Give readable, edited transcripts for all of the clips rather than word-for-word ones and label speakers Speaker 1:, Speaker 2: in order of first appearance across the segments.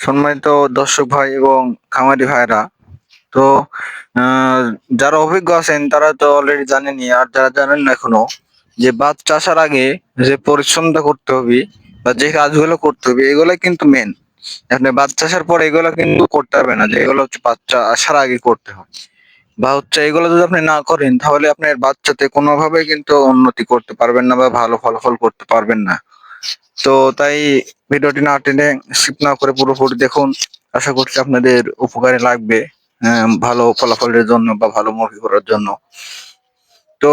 Speaker 1: সম্মানিত দর্শক ভাই এবং খামারি ভাইরা, তো আহ, যারা অভিজ্ঞ আছেন তারা তো অলরেডি জানেনই, আর যারা জানেন না এখনো, যে বাদ চাষার আগে যে পরিশ্রমটা করতে হবে বা যে কাজগুলো করতে হবে এগুলো কিন্তু মেন। আপনি বাদ চাষার পর এগুলো কিন্তু করতে পারবেন না, যে এগুলো হচ্ছে বাচ্চা আসার আগে করতে হয়। বা হচ্ছে এগুলো যদি আপনি না করেন তাহলে আপনার বাচ্চাতে কোনোভাবেই কিন্তু উন্নতি করতে পারবেন না বা ভালো ফলাফল করতে পারবেন না। তো তাই ভিডিওটি না টেনে স্কিপ না করে পুরোপুরি দেখুন। আশা করছি আপনাদের উপকারে লাগবে, ভালো ফলাফলের জন্য বা ভালো মুরগি করার জন্য। তো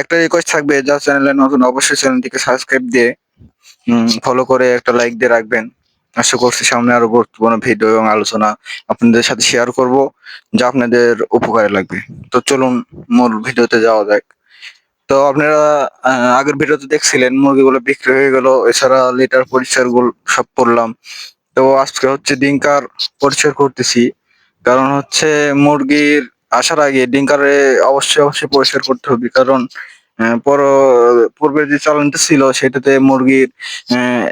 Speaker 1: একটা রিকোয়েস্ট থাকবে, যারা চ্যানেলে নতুন অবশ্যই চ্যানেলটিকে সাবস্ক্রাইব দিয়ে ফলো করে একটা লাইক দিয়ে রাখবেন। আশা করছি সামনে আরো গুরুত্বপূর্ণ ভিডিও এবং আলোচনা আপনাদের সাথে শেয়ার করব, যা আপনাদের উপকারে লাগবে। তো চলুন মূল ভিডিওতে যাওয়া যাক। তো আপনারা আগের ভিডিওতে দেখছিলেন মুরগিগুলো বিক্রি হয়ে গেল, এছাড়া লিটার পরিষ্কার গুলো সব করলাম। তো আজকে হচ্ছে ডিঙ্কার পরিষ্কার করতেছি, কারণ হচ্ছে মুরগির আসার আগে ডিঙ্কারে অবশ্যই অবশ্যই পরিষ্কার করতে হবে। কারণ পূর্বের যে চালানটা ছিল সেটাতে মুরগির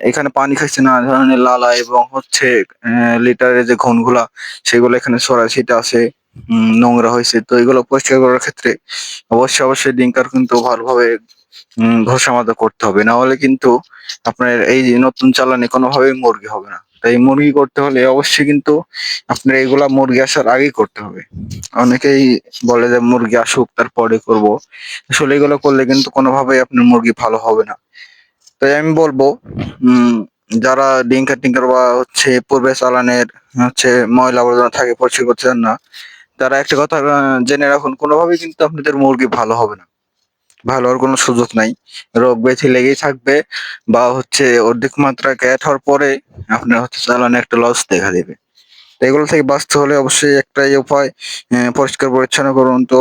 Speaker 1: এখানে পানি খাইছে না ধরনের লালা, এবং হচ্ছে লিটারের যে ঘনগুলা সেগুলো এখানে ছড়াছিটে আছে, নোংরা হয়েছে। তো এগুলো পরিষ্কার করার ক্ষেত্রে অবশ্যই অবশ্যই ডিঙ্কার কিন্তু ভালোভাবে ঘষা মাজা করতে হবে, না হলে কিন্তু আপনার এই যে নতুন চালানে কোনোভাবেই মুরগি হবে না। তাই মুরগি করতে হলে অবশ্যই কিন্তু আপনার এগুলা মুরগি আসার আগেই করতে হবে। অনেকেই বলে যে মুরগি আসুক তারপরে করব, আসলে এগুলো করলে কিন্তু কোনোভাবেই আপনার মুরগি ভালো হবে না। তাই আমি বলবো, উম যারা ডিঙ্কার টিঙ্কার বা হচ্ছে পূর্বে চালানের হচ্ছে ময়লা আবর্জনা থাকে পরিষ্কার করতে চান না, তারা একটা কথা জেনে রাখুন, কোনোভাবেই কিন্তু আপনাদের মুরগি ভালো হবে না, ভালো হওয়ার কোনো সুযোগ নাই। রোগ ব্যাধি লেগেই থাকবে, বা হচ্ছে অধিক মাত্রায় ক্যাট হওয়ার পরে আপনার হচ্ছে চালানে একটা লস দেখা দেবে। তো এগুলো থেকে বাঁচতে হলে অবশ্যই একটাই উপায়, পরিষ্কার পরিচ্ছন্ন করুন। তো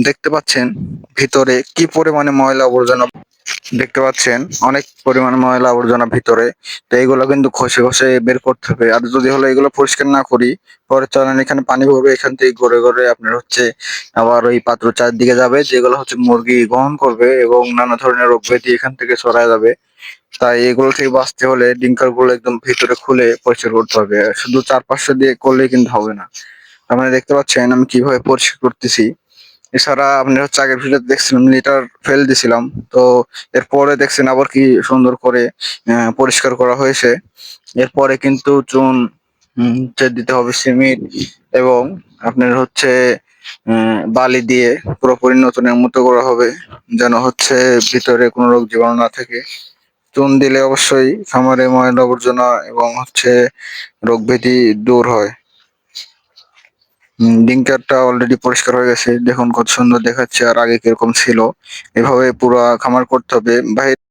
Speaker 1: দেখতে পাচ্ছেন ভিতরে কি পরিমাণে ময়লা আবর্জনা, দেখতে পাচ্ছেন অনেক পরিমাণে ময়লা আবর্জনা ভিতরে। তো এইগুলো কিন্তু ঘষে ঘষে বের করতে হবে, আর যদি হলো এগুলো পরিষ্কার না করি পরে চালান এখানে পানি ভরবে, এখান থেকে ঘুরে ঘুরে আপনার হচ্ছে আবার ওই পাত্র চারদিকে যাবে, যেগুলো হচ্ছে মুরগি গ্রহণ করবে এবং নানা ধরনের রোগ ব্যাধি এখান থেকে ছড়ায় যাবে। তাই এগুলো থেকে বাঁচতে হলে ডিঙ্কার গুলো একদম ভিতরে খুলে পরিষ্কার করতে হবে, শুধু চারপাশে দিয়ে করলে কিন্তু হবে না। আপনারা দেখতে পাচ্ছেন আমি কিভাবে পরিষ্কার করতেছি। এছাড়া আপনি হচ্ছে আগের ভিডিওতে দেখছিলাম লিটার ফেল দিছিলাম, তো এরপরে দেখছেন আবার কি সুন্দর করে পরিষ্কার করা হয়েছে। এরপরে কিন্তু চুন হচ্ছে দিতে হবে, সিমেন্ট, এবং আপনার হচ্ছে বালি দিয়ে পুরোপুরি নতুনের মতো করা হবে, যেন হচ্ছে ভিতরে কোনো রোগ জীবাণু না থাকে। চুন দিলে অবশ্যই খামারে ময়লা আবর্জনা এবং হচ্ছে রোগ ব্যাধি দূর হয়। ডিঙ্কারটা অলরেডি পরিষ্কার হয়ে গেছে, দেখুন কত সুন্দর দেখাচ্ছে, আর আগে কিরকম ছিল। এভাবে পুরো খামার করতে হবে ভাই।